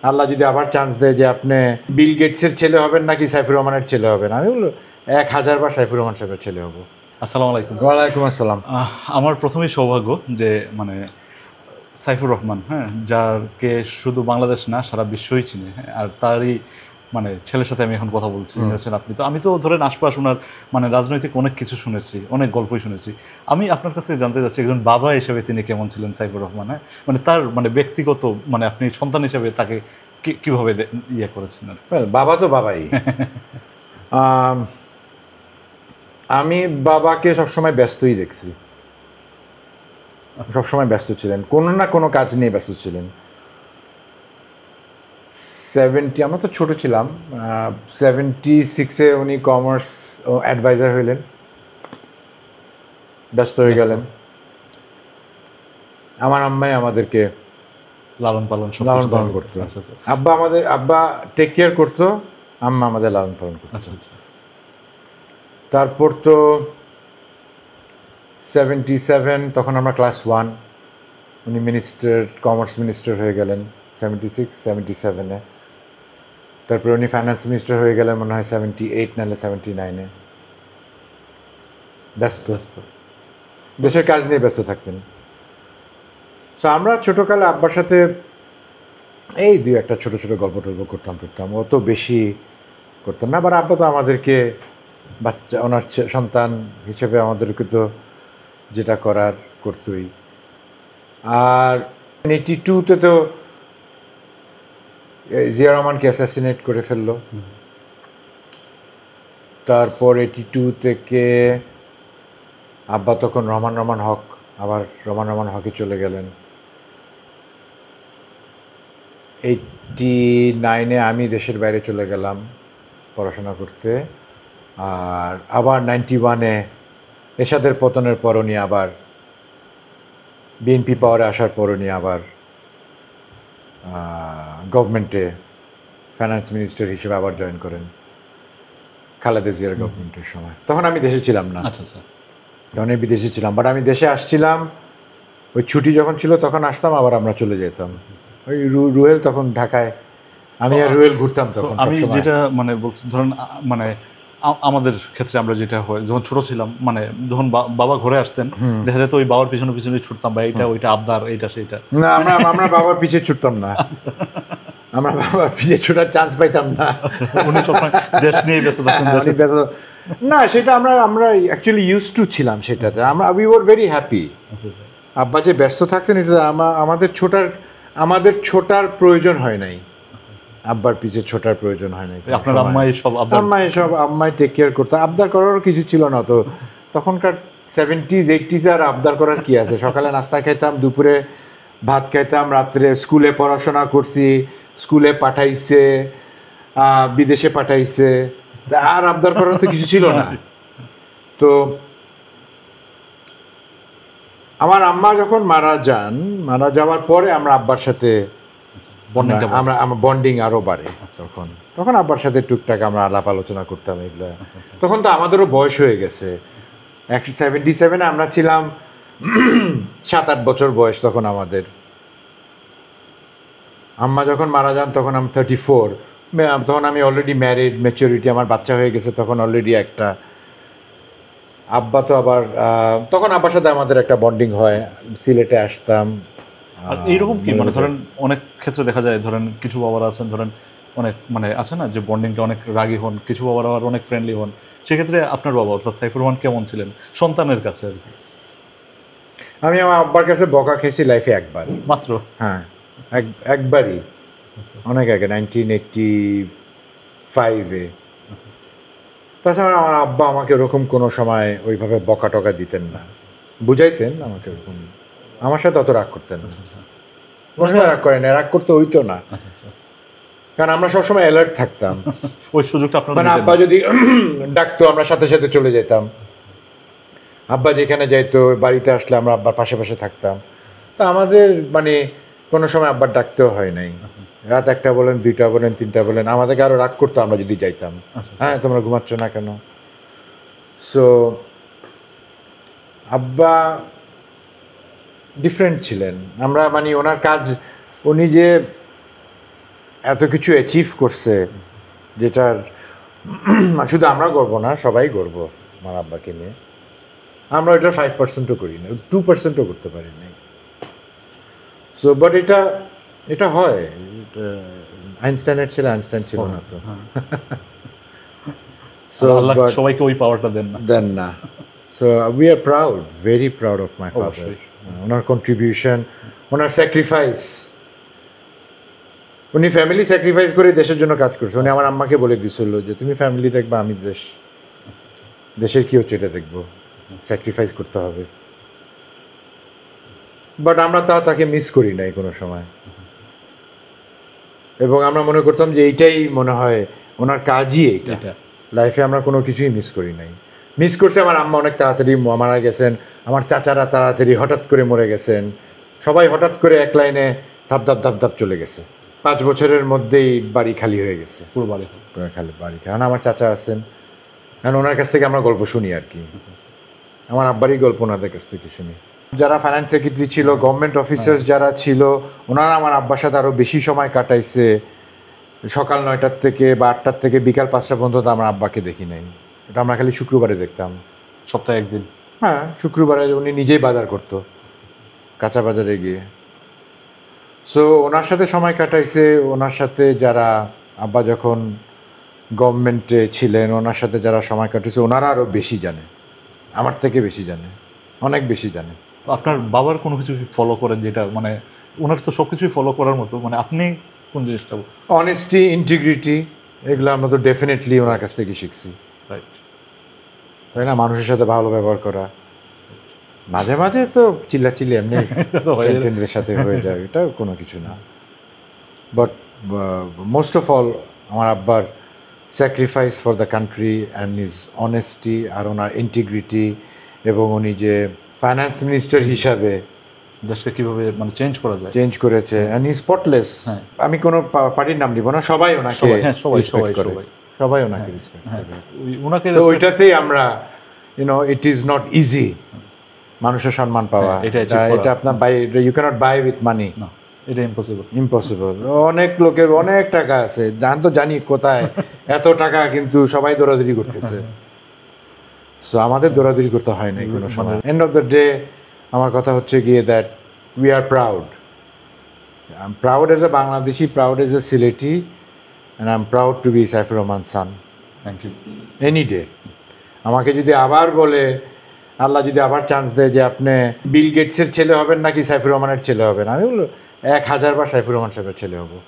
আল্লাহ যদি আবার চান্স দেয় যে আপনি বিল গেটসের ছেলে হবেন নাকি সাইফুর রহমানের ছেলে হবেন, আমি বললো 1000 বার সাইফুর রহমান সাহেবের ছেলে হবো। আসসালামু আলাইকুম। ওয়ালাইকুম আসসালাম। আমার প্রথমেই সৌভাগ্য যে মানে সাইফুর রহমান, হ্যাঁ, যারকে শুধু বাংলাদেশ না সারা বিশ্বই চিনে, হ্যাঁ, আর তারই মানে ছেলের সাথে আমি এখন কথা বলছি, যিনি হচ্ছেন আপনি। তো আমি তো ধরেন আশপাশ ওনার মানে রাজনৈতিক অনেক কিছু শুনেছি, অনেক গল্পই শুনেছি। আমি আপনার কাছে জানতে চাচ্ছি একজন বাবা হিসেবে তিনি কেমন ছিলেন সাইফুর রহমান, হ্যাঁ, মানে তার মানে ব্যক্তিগত মানে আপনি সন্তান হিসেবে তাকে কিভাবে ইয়ে করেছেন আর বাবা তো বাবাই। আমি বাবাকে সবসময় ব্যস্তই দেখছি, সবসময় ব্যস্ত ছিলেন, কোনো না কোনো কাজ নিয়ে ব্যস্ত ছিলেন। 70, আমরা তো ছোট ছিলাম, 76-এ উনি কমার্স অ্যাডভাইজার হইলেন, ব্যস্ত হয়ে গেলেন। আমার আম্মাই আমাদেরকে লালন পালন করতো। আব্বা টেক কেয়ার করতো, আম্মা আমাদের লালন পালন করতো। আচ্ছা আচ্ছা। তারপর তো 77, তখন আমরা ক্লাস 1, উনি কমার্স মিনিস্টার হয়ে গেলেন 76-77-এ। তারপরে উনি ফাইন্যান্স মিনিস্টার হয়ে গেলেন মনে হয় 78 নাহলে 79-এ। ব্যস্ত দেশের কাজ নিয়ে ব্যস্ত থাকতেন। সো আমরা ছোটোকালে আব্বার সাথে এই 2-একটা ছোটো ছোটো গল্প টল্প করতাম, অত বেশি করতাম না। আবার আব্বা তো আমাদেরকে বাচ্চা, ওনার সন্তান হিসেবে আমাদেরকে তো যেটা করার করতোই। আর 82-তে তো জিয়া রহমানকে অ্যাসাসিনেট করে ফেললো। তারপর 82 থেকে আব্বা তখন রহমান হক, আবার রহমান হকে চলে গেলেন। 89-এ আমি দেশের বাইরে চলে গেলাম পড়াশোনা করতে। আর আবার 91-এ এরশাদের পতনের পর উনি আবার বিএনপি পাওয়ারে আসার পর উনি আবার গভর্নমেন্টে ফাইন্যান্স মিনিস্টার হিসেবে আবার জয়েন করেন খালেদা জিয়ার গভর্নমেন্টের সময়। তখন আমি দেশে ছিলাম না, আচ্ছা আচ্ছা, তখন বিদেশে ছিলাম। বাট আমি দেশে আসছিলাম, ওই ছুটি যখন ছিল তখন আসতাম, আবার আমরা চলে যেতাম। ওই রুয়েল তখন ঢাকায়, আমি আর রুয়েল ঘুরতাম তখন। আমি যেটা মানে বলছি ধরেন মানে আমাদের ক্ষেত্রে আমরা যেটা হয় যখন ছোট ছিলাম, মানে যখন বাবা ঘরে আসতেন দেখা যেত ওই বাবার পিছনে পিছনে ছুটতাম, বা এইটা ওইটা আবদার, এইটা সেইটা। না, আমরা বাবার পিছিয়ে ছুটতাম না, আমরা বাবার পিছিয়ে ছোটার চান্স পাইতাম না। উনি সবসময় দেশ নিয়ে ব্যস্ত থাকতেন। না, সেটা আমরা অ্যাকচুয়ালি ইউজ টু ছিলাম সেটাতে। We were very happy. আব্বা যে ব্যস্ত থাকতেন এটা আমাদের ছোটার প্রয়োজন হয় নাই, আব্বার পিছিয়ে ছোটার প্রয়োজন হয় নাই। আপনার আম্মাই টেক কেয়ার করতো, আবদার করারও কিছু ছিল না তো তখনকার। 70s 80s আর আবদার করার কি আছে? সকালে নাস্তা খাইতাম, দুপুরে ভাত খাইতাম, রাত্রে স্কুলে পড়াশোনা করছি, স্কুলে পাঠাইছে, বিদেশে পাঠাইছে, আর আবদার করার তো কিছু ছিল না। তো আমার আম্মা যখন মারা যাওয়ার পরে আমরা আব্বার সাথে আমার বন্ডিং আরও বাড়ে। তখন আব্বার সাথে টুকটাক আমরা আলাপ আলোচনা করতাম এগুলো। তখন তো আমাদেরও বয়স হয়ে গেছে, 77-এ আমরা ছিলাম 7-8 বছর বয়স তখন আমাদের। আম্মা যখন মারা যান তখন আমি 34, তখন আমি অলরেডি ম্যারিড, ম্যাচুরিটি, আমার বাচ্চা হয়ে গেছে তখন অলরেডি একটা। আব্বা তো আবার তখন আব্বার সাথে আমাদের একটা বন্ডিং হয়, সিলেটে আসতাম। আর এইরকম কি মানে ধরেন অনেক ক্ষেত্রে দেখা যায়, ধরেন কিছু বাবারা আছেন ধরেন অনেক মানে আছে না যে বন্ডিংটা অনেক রাগী হন, কিছু বাবারা আবার অনেক ফ্রেন্ডলি হন। সেক্ষেত্রে আপনার বাবা অর্থাৎ সাইফুর রহমান কেমন ছিলেন সন্তানের কাছে আর কি? আমি আমার আব্বার কাছে বকা খেয়েছি লাইফে একবার মাত্র। হ্যাঁ, একবারই, অনেক আগে 1985-এ। তাছাড়া আমার আব্বা আমাকে ওরকম কোনো সময় ওইভাবে বকা টকা দিতেন না, বুঝাইতেন আমাকে ওরকম, আমার সাথে অত রাগ করতেন না। কোনো সময় রাগ করেন, রাগ করতে হইতো না, কারণ আমরা সবসময় অ্যালার্ট থাকতাম। ওই সুযোগটা আপনার মানে আব্বা যদি ডাকতো আমরা সাথে সাথে চলে যেতাম, আব্বা যেখানে যাইতো বাড়িতে আসলে আমরা আব্বার পাশে পাশে থাকতাম। তা আমাদের মানে কোনো সময় আব্বার ডাকতেও হয় নাই। রাত 1টা বলেন, 2টা বলেন, 3টা বলেন, আমাদেরকে আরও রাগ করতো আমরা যদি যাইতাম। হ্যাঁ, তোমরা ঘুমাচ্ছ না কেন? সো আব্বা ডিফারেন্ট ছিলেন। আমরা মানে ওনার কাজ, উনি যে এত কিছু অ্যাচিভ করছে, যেটার শুধু আমরা করবো না, সবাই করবো আমার আব্বাকে নিয়ে। আমরা ওইটার 5%ও করি না, 2%ও করতে পারি নাই। সো বাট এটা হয়, আইনস্টাইনের ছেলে আইনস্টাইন ছিল না তো। সো আল্লাহ সবাইকে ওই পাওয়ারটা দেন না। So we are proud, very proud of my father. Owner contribution, owner sacrifice, উনি ফ্যামিলি স্যাক্রিফাইস করে দেশের জন্য কাজ করছে। উনি আমার আম্মাকে বলে দিয়েছিল যে তুমি ফ্যামিলি দেখবা, আমি দেশের কি হচ্ছে এটা দেখবো, স্যাক্রিফাইস করতে হবে। বাট আমরা তাকে মিস করি নাই কোনো সময়, এবং আমরা মনে করতাম যে এইটাই মনে হয় ওনার কাজই এইটা। লাইফে আমরা কোনো কিছুই মিস করি নাই। মিস করছে আমার আম্মা অনেক তাড়াতাড়ি মারা গেছেন, আমার চাচারা তাড়াতাড়ি হঠাৎ করে মরে গেছেন, সবাই হঠাৎ করে এক লাইনে ধাপ ধাপ ধাপ ধাপ চলে গেছে। 5 বছরের মধ্যেই বাড়ি খালি হয়ে গেছে, পুরো বাড়ি খালি বাড়ি। কারণ আমার চাচা আছেন, কারণ ওনার কাছ থেকে আমরা গল্প শুনি আর কি, আমার আব্বারই গল্প ওনাদের কাছ থেকে শুনি। যারা ফাইন্যান্স সেক্রেটারি ছিল, গভর্নমেন্ট অফিসার্স যারা ছিল, ওনারা আমার আব্বার সাথে আরও বেশি সময় কাটাইছে। সকাল 9টার থেকে বা 8টার থেকে বিকাল 5টা পর্যন্ত আমার আব্বাকে দেখি নাই। এটা আমরা খালি শুক্রবারে দেখতাম, সপ্তাহে একদিন। হ্যাঁ, শুক্রবারে উনি নিজেই বাজার করতো কাঁচা বাজারে গিয়ে। সো ওনার সাথে সময় কাটাইছে। ওনার সাথে যারা, আব্বা যখন গভর্নমেন্টে ছিলেন, ওনার সাথে যারা সময় কাটিয়েছে ওনারা আরও বেশি জানে, আমার থেকে বেশি জানে, অনেক বেশি জানে। আপনার বাবার কোনো কিছু ফলো করেন যেটা মানে ওনার তো সব কিছুই ফলো করার মতো, মানে আপনি কোন জিনিসটা? অনেস্টি, ইন্টিগ্রিটি, এগুলো আমরা তো ডেফিনেটলি ওনার কাছ থেকে শিখছি। রাইট, তাই না? মানুষের সাথে ভালো ব্যবহার করা, মাঝে মাঝে তো চিল্লাচিল্লি এমনি ফ্রেন্ডদের সাথে হয়ে যায়, এটা কোনো কিছু না। বাট মোস্ট অফ অল আমার আব্বার sacrifice for the country and his honesty, আর ওনার ইন্টিগ্রিটি, এবং উনি যে ফাইন্যান্স মিনিস্টার হিসাবে দেশকে কীভাবে মানে চেঞ্জ করা যায়, চেঞ্জ করেছে। And he spotless. আমি কোনো পার্টির নাম নিব না, সবাই ওনাকে রেসপেক্ট করে, সবাই ওনাকে রেসপেক্ট করে। ওনাকে তো ওইটাতেই আমরা, ইট ইজ নট ইজি মানুষের সম্মান পাওয়া। এটা আপনার buy, you can't buy with money, এটা ইম্পসিবল। অনেক লোকের অনেক টাকা আছে, জানি কোথায় এত টাকা, কিন্তু সবাই দৌড়াদৌড়ি করতেছে। সো আমাদের দৌড়াদৌড়ি করতে হয় নাই কোনো সময়। এন্ড অফ দ্য ডে আমার কথা হচ্ছে গিয়ে that we are proud. I am proud as a Bangladeshi, proud as a Sylheti, and I am proud to be Saifur Rahman son. Thank you. Any day আমাকে যদি আবার বলে, আল্লাহ যদি আবার চান্স দেয় যে আপনি বিল গেটসের ছেলে হবেন নাকি সাইফুর রহমানের ছেলে হবেন, আমি বলবো 1000 বার সাইফুর রহমান সাহেবের ছেলে হবো।